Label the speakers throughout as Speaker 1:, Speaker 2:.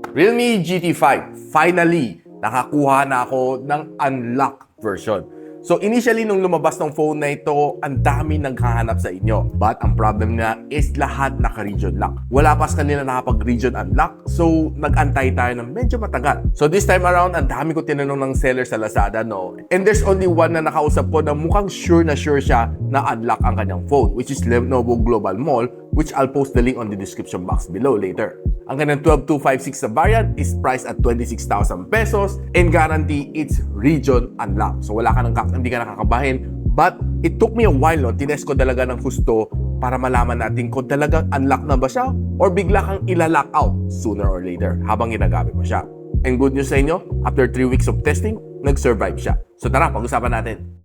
Speaker 1: Realme GT5, finally, nakakuha na ako ng unlock version. So initially, nung lumabas ng phone na ito, ang dami naghahanap sa inyo. But ang problem niya is lahat naka-region lock. Wala pa sa kanila nakapag-region unlock, so nag-antay tayo ng medyo matagal. So this time around, ang dami ko tinanong ng seller sa Lazada, no? And there's only one na nakausap ko na mukhang sure siya na unlock ang kanyang phone, which is Lenovo Global Mall, which I'll post the link on the description box below later. Ang kanyang 12256 na variant is priced at 26,000 pesos and guarantee it's region unlocked. So wala ka hindi ka nakakabahin. But it took me a while, no? Tinest ko talaga ng gusto para malaman natin kung talagang unlock na ba siya or bigla kang ilalock out sooner or later habang ginagamit mo siya. And good news sa inyo, after 3 weeks of testing, nag-survive siya. So tara, pag-usapan natin.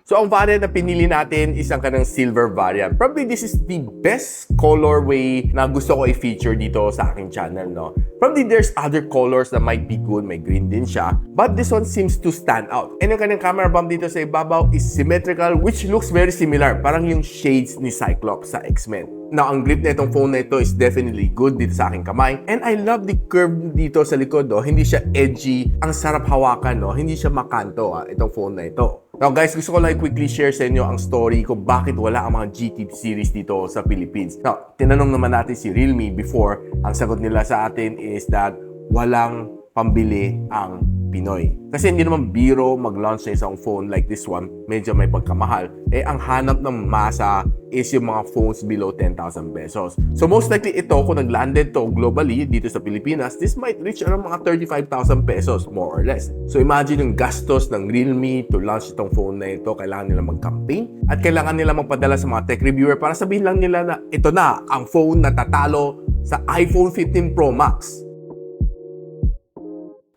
Speaker 1: So ang variant na pinili natin is ang kanang silver variant. Probably this is the best colorway na gusto ko i-feature dito sa aking channel, no? Probably there's other colors that might be good, may green din siya, but this one seems to stand out. And yung kanyang camera bump dito sa ibabaw is symmetrical, which looks very similar, parang yung shades ni Cyclops sa X-Men. Now, ang grip na itong phone na ito is definitely good dito sa aking kamay. And I love the curve dito sa likod, no? Hindi siya edgy, ang sarap hawakan, no? Hindi siya makanto, itong phone na ito. Now guys, gusto ko lang quickly share sa inyo ang story ko bakit wala ang mga GT series dito sa Philippines. Now, tinanong naman natin si Realme before. Ang sagot nila sa atin is that walang pambili ang Pinoy. Kasi hindi naman biro mag-launch na isang phone like this one, medyo may pagkamahal. Eh, ang hanap ng masa is yung mga phones below 10,000 pesos. So most likely ito, kung nag-landed to globally dito sa Pilipinas, this might reach around mga 35,000 pesos, more or less. So imagine yung gastos ng Realme to launch itong phone na ito. Kailangan nila mag-campaign at kailangan nila magpadala sa mga tech reviewer para sabihin lang nila na ito na ang phone na tatalo sa iPhone 15 Pro Max.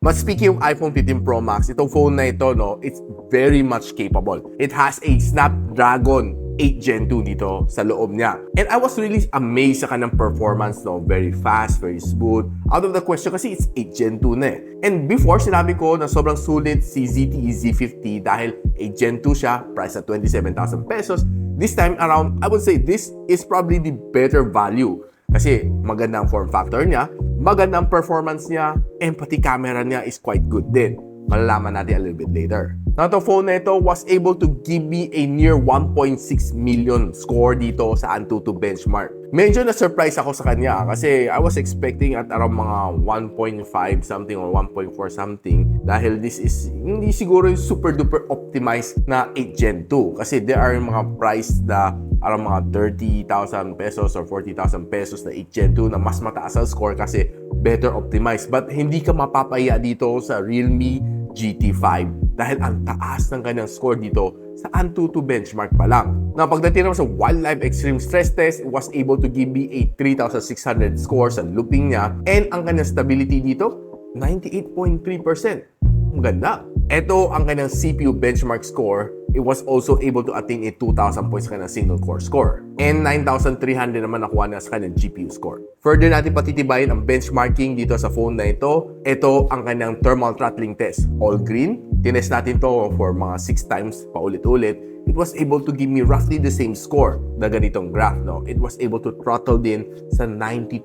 Speaker 1: But speaking of iPhone 15 Pro Max, itong phone na ito, no, it's very much capable. It has a Snapdragon 8 Gen 2 dito sa loob niya. And I was really amazed sa kanyang performance, no? Very fast, very smooth. Out of the question kasi it's 8 Gen 2 na eh. And before, sinabi ko na sobrang sulit si ZTE Z50 dahil 8 Gen 2 siya, price at 27,000 pesos. This time around, I would say this is probably the better value. Kasi maganda ang form factor niya, maganda ang performance niya, and pati camera niya is quite good din. Malalaman natin a little bit later. Now, the phone na ito was able to give me a near 1.6 million score dito sa Antutu benchmark. Medyo na-surprise ako sa kanya kasi I was expecting at around mga 1.5 something or 1.4 something dahil this is hindi siguro yung super duper optimized na 8 Gen 2 kasi there are mga price na around mga 30,000 pesos or 40,000 pesos na 8 Gen 2 na mas mataas ang score kasi better optimized. But hindi ka mapapaya dito sa Realme GT5 dahil ang taas ng kanyang score dito sa Antutu benchmark pa lang. Now, pagdating naman sa Wildlife Extreme Stress Test, it was able to give me a 3,600 score sa looping niya and ang kanyang stability dito, 98.3%. Ang ganda. Ito ang kanyang CPU benchmark score. It was also able to attain a 2,000 points kanyang single core score. And 9,300 naman nakuha na sa kanyang GPU score. Further natin patitibayin ang benchmarking dito sa phone na ito. Ito ang kanyang thermal throttling test. All green. Tinest natin to for mga 6 times paulit-ulit. It was able to give me roughly the same score na ganitong graph, no? It was able to throttle din sa 92%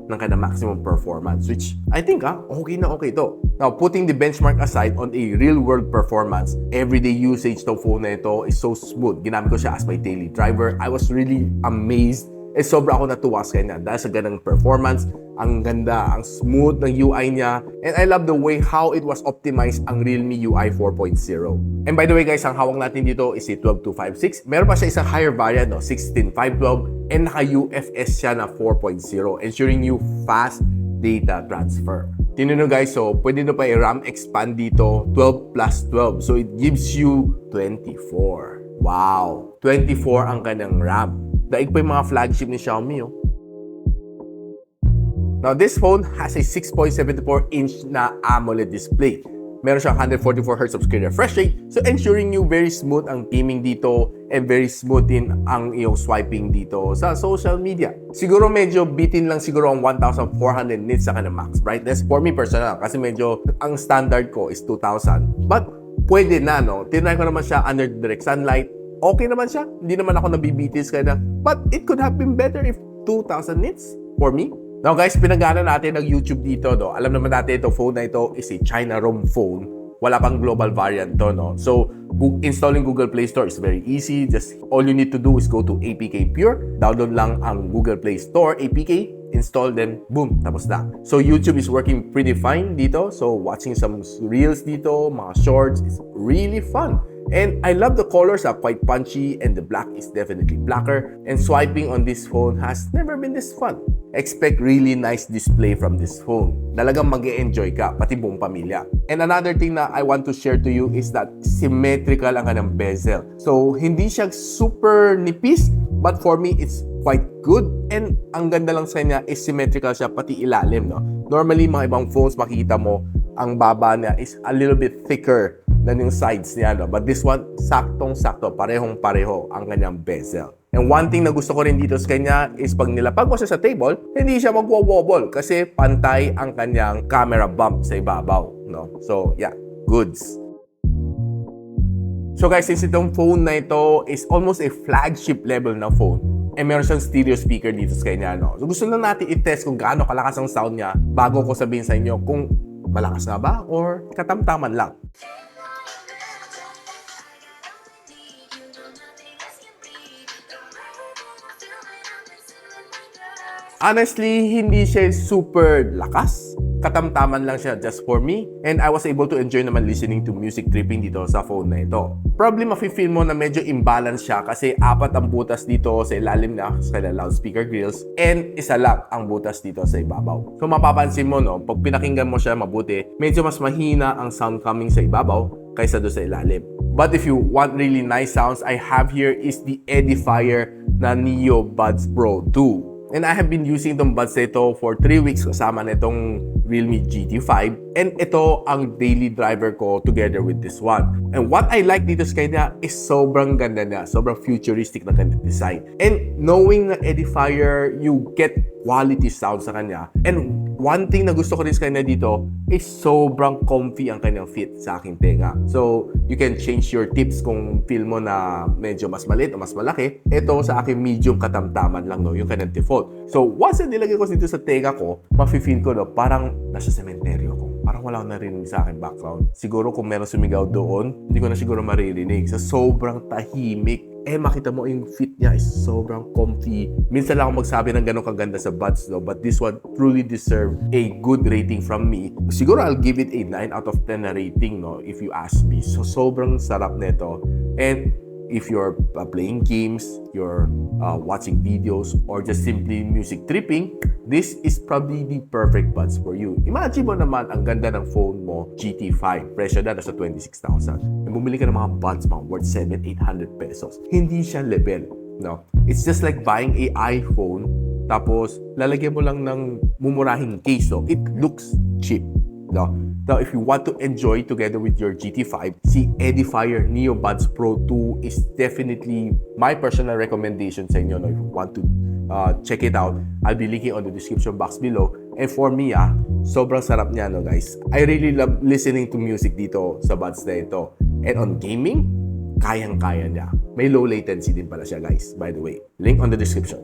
Speaker 1: ng kanyang maximum performance, which I think, okay na okay to. Now, putting the benchmark aside on a real-world performance, everyday usage ng phone na ito is so smooth. Ginamit ko siya as my daily driver. I was really amazed. Sobra ako natuwa sa kanya dahil sa ganang performance. Ang ganda, ang smooth ng UI niya. And I love the way how it was optimized ang Realme UI 4.0. And by the way guys, ang hawak natin dito is a 12256. Meron pa siya isang higher variant, 16512. And naka-UFS siya na 4.0, ensuring you fast data transfer. Tingnan nyo guys, so pwede nyo pa i-RAM expand dito, 12 plus 12. So it gives you 24. Wow! 24 ang kanyang RAM. Daig pa yung mga flagship ni Xiaomi, oh. Now, this phone has a 6.74-inch na AMOLED display. Meron siyang 144Hz of screen refresh rate, so ensuring you very smooth ang gaming dito and very smooth din ang iyong swiping dito sa social media. Siguro medyo bitin lang siguro ang 1,400 nits sa kanyang max brightness. For me personal, kasi medyo ang standard ko is 2,000. But pwede na, no? Tinry ko naman siya under direct sunlight. Okay naman siya. Hindi naman ako nabibitis kaya na. But it could have been better if 2,000 nits for me. Now guys, pinagana natin ng YouTube dito, no? Alam naman natin itong phone na ito is a China ROM phone. Wala pang global variant to, no? So, installing Google Play Store is very easy. Just all you need to do is go to APK Pure. Download lang ang Google Play Store APK. Install, then boom, tapos na. So, YouTube is working pretty fine dito. So, watching some reels dito, mga shorts, is really fun. And I love the colors are quite punchy and the black is definitely blacker. And swiping on this phone has never been this fun. Expect really nice display from this phone. Talagang mag-e-enjoy ka, pati buong pamilya. And another thing na I want to share to you is that symmetrical ang kanyang bezel. So, hindi siya super nipis, but for me, it's quite good. And ang ganda lang sa kanya is symmetrical siya, pati ilalim, no? Normally, mga ibang phones, makikita mo, ang baba niya is a little bit thicker than yung sides niya, no? But this one, saktong-sakto, parehong-pareho ang kanyang bezel. And one thing na gusto ko rin dito sa kanya is pag nilapag mo siya sa table, hindi siya magwa-wobble kasi pantay ang kanyang camera bump sa ibabaw, no? So, yeah, goods. So guys, since itong phone na ito is almost a flagship level na phone, meron siyang stereo speaker dito sa kanya, no? So gusto na natin i-test kung gaano kalakas ang sound niya bago ko sabihin sa inyo kung malakas na ba or katamtaman lang. Honestly, hindi siya super lakas. Katamtaman lang siya just for me. And I was able to enjoy naman listening to music tripping dito sa phone na ito. Probably mafe-feel mo na medyo imbalance siya kasi 4 ang butas dito sa ilalim na sa loudspeaker grills and isa lang ang butas dito sa ibabaw. So mapapansin mo, no, pag pinakinggan mo siya mabuti, medyo mas mahina ang sound coming sa ibabaw kaysa doon sa ilalim. But if you want really nice sounds, I have here is the edifier na Neo Buds Pro 2. And I have been using itong buds na ito for 3 weeks kasama na itong Realme GT5. And ito ang daily driver ko together with this one. And what I like dito sa kanya is sobrang ganda niya. Sobrang futuristic na kanya design. And knowing na edifier, you get quality sound sa kanya. And one thing na gusto ko rin sa kanya dito is sobrang comfy ang kanyang fit sa aking tenga. So, you can change your tips kung feel mo na medyo mas maliit o mas malaki. Ito sa aking medium katamtaman lang, no, yung kanyang default. So, once na nilagay ko dito sa tenga ko, mafe-feel ko, no, parang nasa sementeryo ko. Parang wala akong narinig sa aking background. Siguro kung meron sumigaw doon, hindi ko na siguro maririnig. Sa sobrang tahimik. Makita mo yung fit niya is sobrang comfy. Minsan lang ako magsabi ng ganun kaganda sa buds, no? But this one truly deserve a good rating from me. Siguro I'll give it a 9 out of 10 na rating, no? If you ask me. So, sobrang sarap nito. And if you're playing games, you're watching videos, or just simply music tripping, this is probably the perfect buds for you. Imagine mo naman ang ganda ng phone mo, GT5. Presyo na nasa 26,000. Bumili ka ng mga buds mga worth 700-800 pesos. Hindi siya level, no? It's just like buying a iPhone, tapos lalagyan mo lang ng mumurahing case, so it looks cheap, no? Now, if you want to enjoy together with your GT5, si Edifier Neo Buds Pro 2 is definitely my personal recommendation sa inyo. No? If you want to check it out, I'll be linking on the description box below. And for me, sobrang sarap niya, no, guys. I really love listening to music dito sa buds na ito. And on gaming, kayang-kaya niya. May low latency din pala siya, guys, by the way. Link on the description.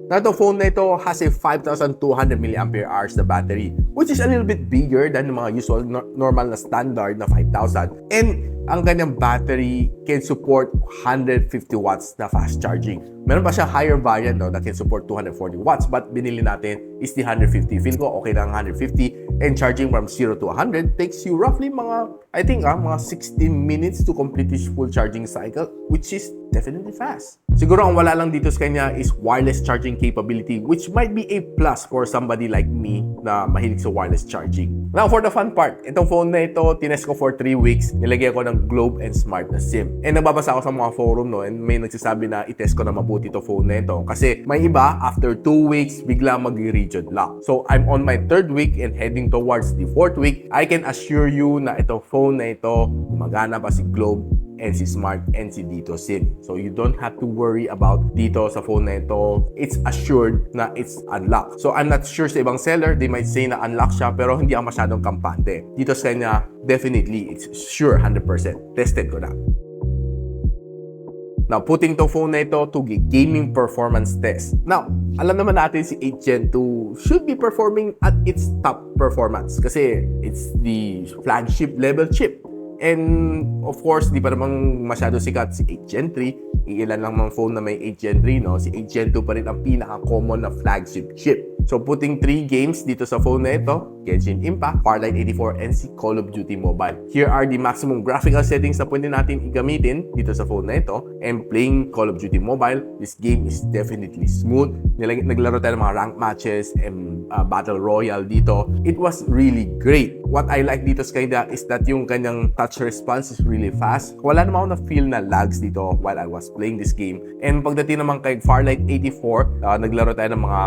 Speaker 1: Now, the phone na ito has a 5,200 mAh na battery, which is a little bit bigger than the mga usual normal na standard na 5,000. And ang kanyang battery can support 150 watts na fast charging. Meron pa siya higher variant, no, that can support 240 watts, but binili natin is the 150. Feel ko okay lang 150, and charging from 0 to 100 takes you roughly mga, I think, mga 16 minutes to complete this full charging cycle, which is definitely fast. Siguro ang wala lang dito sa kanya is wireless charging capability, which might be a plus for somebody like me na mahilig sa wireless charging. Now, for the fun part, itong phone na ito, tinest ko for 3 weeks, nilagyan ko ng Globe and Smart na SIM. And nagbabasa ako sa mga forum, no, and may nagsasabi na itest ko na mabuti itong phone na ito. Kasi may iba, after 2 weeks, bigla mag-region lock. So, I'm on my 3rd week and heading towards the 4th week. I can assure you na itong phone na ito, gumagana pa si Globe and si Smart and si dito SIM. So you don't have to worry about dito sa phone na ito. It's assured na it's unlocked. So I'm not sure sa ibang seller, they might say na unlock siya pero hindi ako masyadong kampante. Dito sa kanya, definitely, it's sure 100%. Tested ko na. Now, putting to phone na ito to gaming performance test. Now, alam naman natin si 8 Gen 2 should be performing at its top performance kasi it's the flagship level chip. And of course, di pa namang masyado sikat si 8 Gen 3. Ilan lang mga phone na may 8 Gen 3, no? Si 8 Gen 2 pa rin ang pinaka-common na flagship chip. So putting 3 games dito sa phone na ito, Genshin Impact, Farlight 84, and si Call of Duty Mobile. Here are the maximum graphical settings na pwede natin igamitin dito sa phone na ito. And playing Call of Duty Mobile, this game is definitely smooth. Naglaro tayo ng mga rank matches and Battle Royale dito. It was really great. What I like dito sa kanya is that yung kanyang touch response is really fast. Wala naman ako na-feel na lags dito while I was playing this game. And pagdating naman kay Farlight 84, naglaro tayo ng mga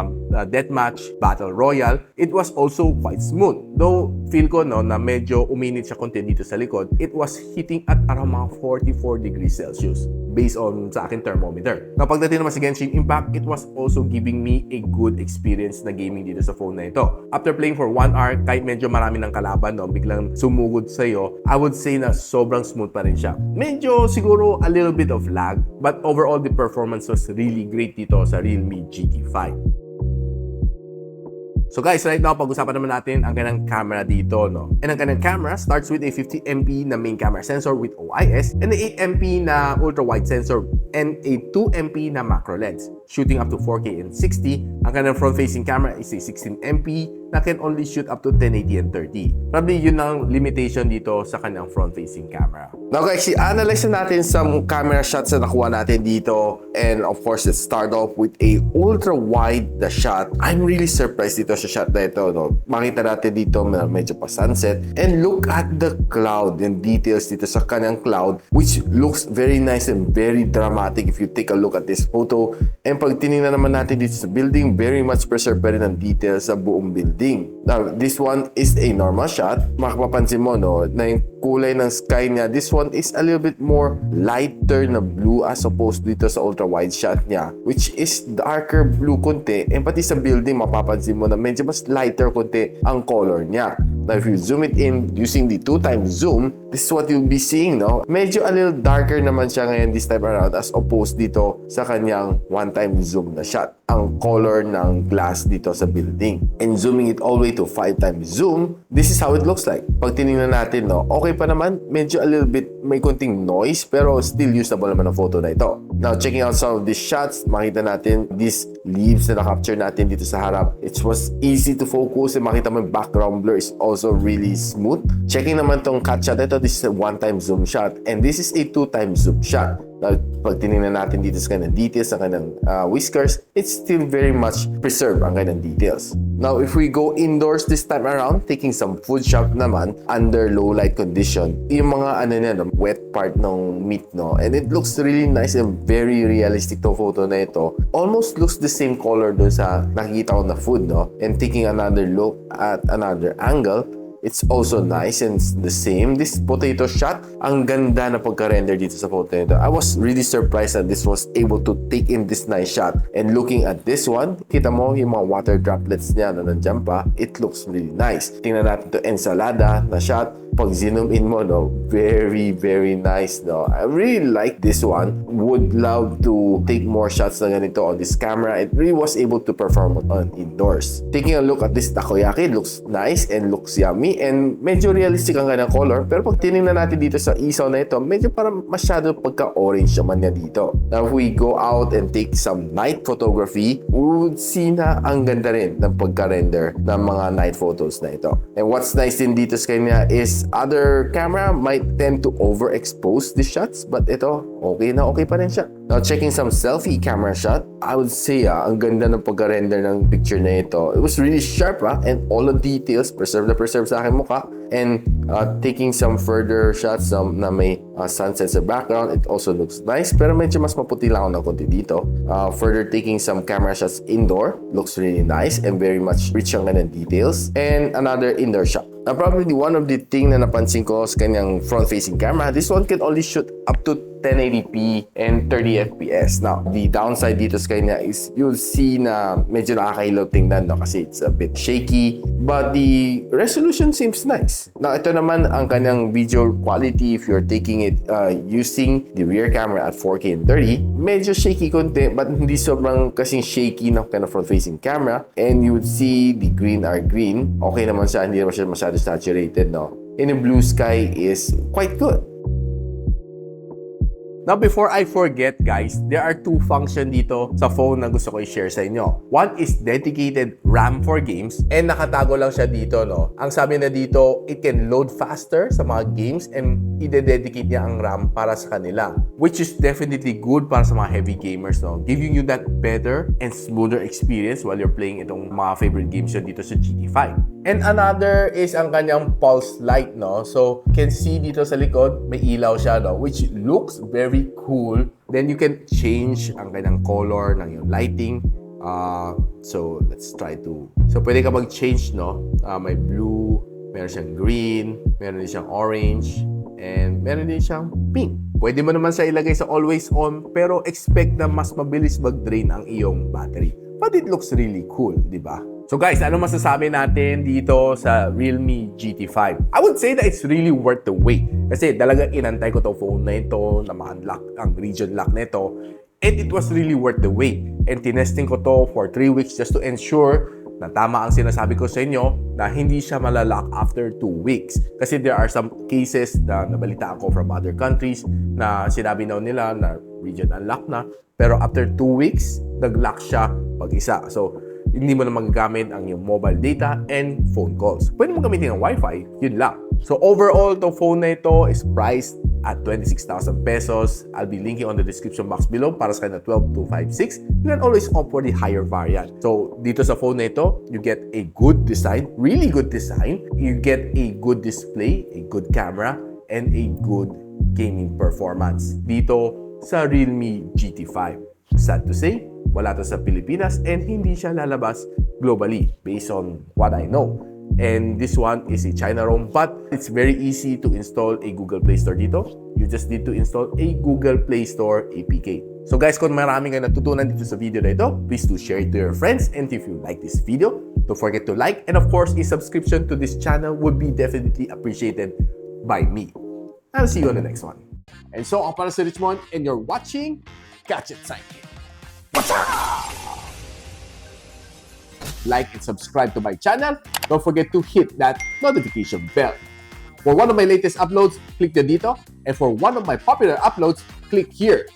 Speaker 1: deathmatch, Battle Royale, it was also quite smooth. Though, feel ko no, na medyo uminit siya konti dito sa likod, it was hitting at around mga 44 degrees Celsius based on sa akin thermometer. Now, pagdating naman sa Genshin Impact, it was also giving me a good experience na gaming dito sa phone na ito. After playing for 1 hour, kahit medyo marami ng kalaban, no, biglang sumugod sa'yo, I would say na sobrang smooth pa rin siya. Medyo siguro a little bit of lag, but overall the performance was really great dito sa Realme GT5. So guys, right now, pag-usapan naman natin ang kanyang camera dito, no? And ang kanyang camera starts with a 50MP na main camera sensor with OIS and a 8MP na ultra-wide sensor and a 2MP na macro lens. Shooting up to 4K and 60, ang kanyang front-facing camera is a 16MP na can only shoot up to 1080 and 30. Probably yun ang limitation dito sa kanyang front-facing camera. Now guys, i-analyze natin some camera shots na nakuha natin dito. And of course, let's start off with a ultra-wide na shot. I'm really surprised dito sa shot na ito. No? Makita natin dito medyo pa sunset. And look at the cloud and details dito sa kanyang cloud, which looks very nice and very dramatic if you take a look at this photo. And pag tinignan naman natin dito sa building, very much preserved pa rin ang details sa buong building. Now, this one is a normal shot. Makapapansin mo, no, na yung kulay ng sky niya, this one is a little bit more lighter na blue as opposed dito sa ultra-wide shot niya, which is darker blue konti. And pati sa building, mapapansin mo na medyo mas lighter konti ang color niya. Now, if you zoom it in using the 2x zoom, this is what you'll be seeing, no? Medyo a little darker naman siya ngayon this time around as opposed dito sa kanyang 1x zoom na shot. Ang color ng glass dito sa building. And zooming it all the way to 5x zoom, this is how it looks like. Pag tinignan natin, no, okay pa naman, medyo a little bit may konting noise, pero still usable naman ang photo na ito. Now, checking out some of these shots, makita natin these leaves na na-capture natin dito sa harap. It was easy to focus and makita mo yung background blur is also really smooth. Checking naman tong cut shot ito, this is a 1x zoom shot and this is a 2x zoom shot. Now, pag tinignan natin dito sa kanyang details, sa kanyang whiskers, it's still very much preserved ang kanyang details. Now, if we go indoors this time around, taking some food shot naman under low light condition, yung mga ano niya, no, wet part ng meat, no, and it looks really nice and very realistic to photo na ito. Almost looks the same color doon sa nakikita ko na food, no, and taking another look at another angle, it's also nice and the same. This potato shot, ang ganda na pagka-render dito sa photo nito. I was really surprised that this was able to take in this nice shot. And looking at this one, kita mo yung mga water droplets niya na nandiyan pa. It looks really nice. Tingnan natin to ensalada na shot. Pag zoom in mo, no, very, very nice, no. I really like this one. Would love to take more shots na ganito on this camera. It really was able to perform on indoors. Taking a look at this takoyaki, looks nice and looks yummy and medyo realistic ang kanyang color. Pero pag tinignan natin dito sa isaw na ito, medyo parang masyado pagka-orange naman niya dito. Now, if we go out and take some night photography, we would see na ang ganda rin ng pagka-render ng mga night photos na ito. And what's nice din dito sa kanya is other camera might tend to overexpose the shots, but ito, okay na okay pa rin siya.
Speaker 2: Now, checking some selfie camera shot, I would say ang ganda ng pagka-render ng picture na ito. It was really sharp and all the details, preserve na preserve sa aking mukha. And taking some further shots na may sunset sa background, it also looks nice. Pero medyo mas maputi lang ako ng konti dito. Further taking some camera shots indoor, looks really nice and very much rich ang kanyang details. And another indoor shot. Now, probably one of the thing na napansin ko sa kanyang front-facing camera, this one can only shoot up to 1080p and 30 FPS. Now, the downside dito sa kanya is you'll see na medyo nakakahilaw tingnan, no? Kasi it's a bit shaky. But the resolution seems nice. Now, ito naman ang kanyang video quality if you're taking it using the rear camera at 4K and 30. Medyo shaky konti, but hindi sobrang kasing shaky ng kind of front-facing camera. And you would see the green are green. Okay naman siya, hindi naman siya masyado saturated, no? And the blue sky is quite good.
Speaker 1: Now, before I forget, guys, there are two functions dito sa phone na gusto ko i-share sa inyo. One is dedicated RAM for games, and nakatago lang siya dito, no? Ang sabi na dito, it can load faster sa mga games and ide-dedicate niya ang RAM para sa kanila, which is definitely good para sa mga heavy gamers, no? Giving you that better and smoother experience while you're playing itong mga favorite games yun dito sa GT5. And another is ang kanyang pulse light, no? So, can see dito sa likod, may ilaw siya, no? Which looks very cool. Then you can change ang kanyang color ng yung lighting. So, let's try to... So, pwede ka mag-change, no? May blue, meron siyang green, meron din siyang orange, and meron din siyang pink. Pwede mo naman siya ilagay sa always on, pero expect na mas mabilis mag-drain ang iyong battery. But it looks really cool, di ba? So guys, ano masasabi natin dito sa Realme GT5? I would say that it's really worth the wait. Kasi talagang inantay ko tong phone na ito, na ma-unlock ang region lock nito. And it was really worth the wait. And tinesting ko to for 3 weeks just to ensure na tama ang sinasabi ko sa inyo na hindi siya malalock after 2 weeks. Kasi there are some cases na nabalitaan ko from other countries na sinabi na nila na region unlock na. Pero after 2 weeks, nag-lock siya pag-isa. So, hindi mo na magagamit ang yung mobile data and phone calls. Pwede mo gamitin ng Wi-Fi, yun lang. So overall, the phone na ito is priced at 26,000 pesos. I'll be linking on the description box below para sa kanya 12256. You can always opt for the higher variant. So dito sa phone na ito, you get a good design, really good design. You get a good display, a good camera, and a good gaming performance. Dito sa Realme GT5. Sad to say, wala to sa Pilipinas and hindi siya lalabas globally based on what I know. And this one is a China ROM, but it's very easy to install a Google Play Store dito. You just need to install a Google Play Store APK. So guys, kung marami kayo natutunan dito sa video na ito, please do share it to your friends. And if you like this video, don't forget to like. And of course, a subscription to this channel would be definitely appreciated by me. I'll see you on the next one. And so, ako para si Richmond, and you're watching Gadget Sidekick. Like and subscribe to my channel. Don't forget to hit that notification bell. For one of my latest uploads, click the dito. And for one of my popular uploads, click here.